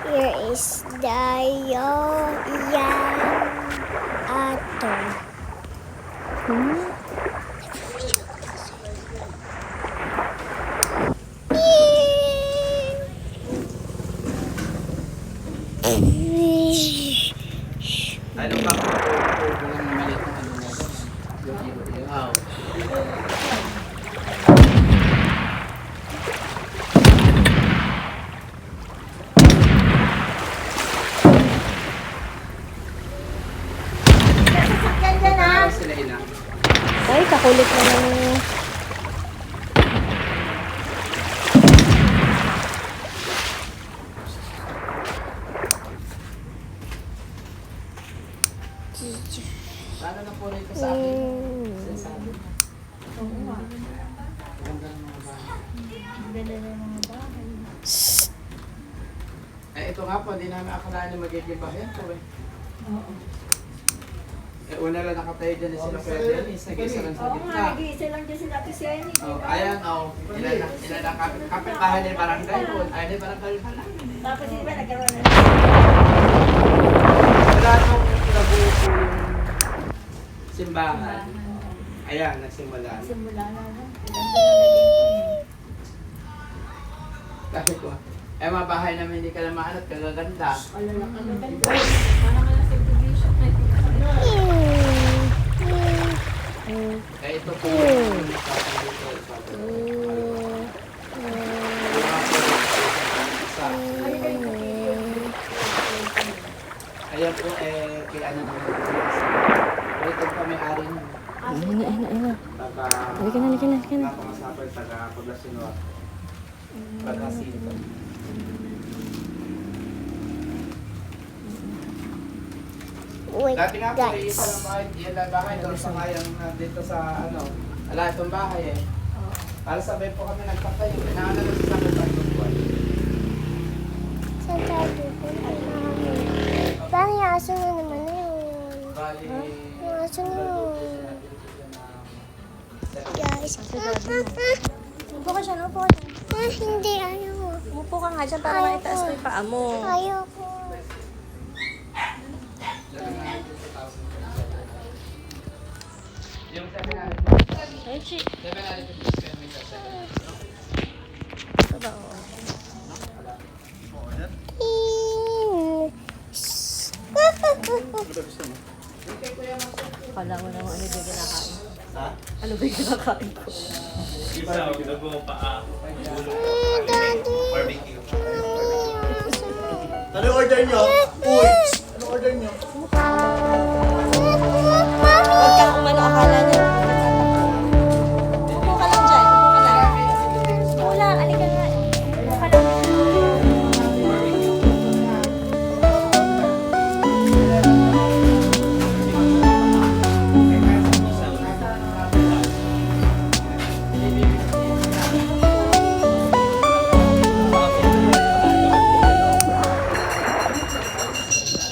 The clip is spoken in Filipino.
Here is the yan ato. Ano ba kung ng maliit na ano na ito? Wow. Sila ina. Ay, kakulit na ng... Paano na po rito sa akin? Sinasabi mo. Ganda ng mga bahay. Eh, ito nga po, hindi namin akalaan na magiging bahayan po eh. Eh, una lang nakatayo dyan na sila Kuya Dennis, nag-isa lang sa gitna. Nag-iisa lang dyan sila Ate Senny. Oh, ayan, oh. Ilan ang kapitbahay ni barangay po. Ay, ni barangay pa lang. Tapos di ba nagkaroon na Wala nung nabuo po yung simbahan. Ayan, nagsimula. simula na. Sabi ko, eh mga bahay namin hindi ka naman at kagaganda. Parang nga subdivision. Eh ito po yung nakapag dito. Ayan po eh, kay ano naman. Ito pa may-ari nyo. Ayun. Taga... Halika na. Napangasapal taga Paglasinwa. Paglasinwa. Wait, Dati nga po, guys. isa lang bahay, yan lang bahay, doon sa kayang dito sa ano, ala itong bahay eh. Para sabay po kami nagpatayo, pinaanan na sa akin tayo buwan. Saan tayo pupunta namin? Parang yung aso na naman na yun. Bali, Yung aso na yun. Guys. Upo ka siya, upo ka siya. Hindi, ayaw. Upo ka nga dyan para maitaas mo yung paa mo. Ayaw ko. yung 700. Ay, chi. 700 square meters. Ito ba, oh. Kala mo naman ano ba kinakain. Ha? Ano ba yung kinakain ko? Isaw, dugo, paa, ulo, Daddy. barbecue. Ano yung order nyo? Uy!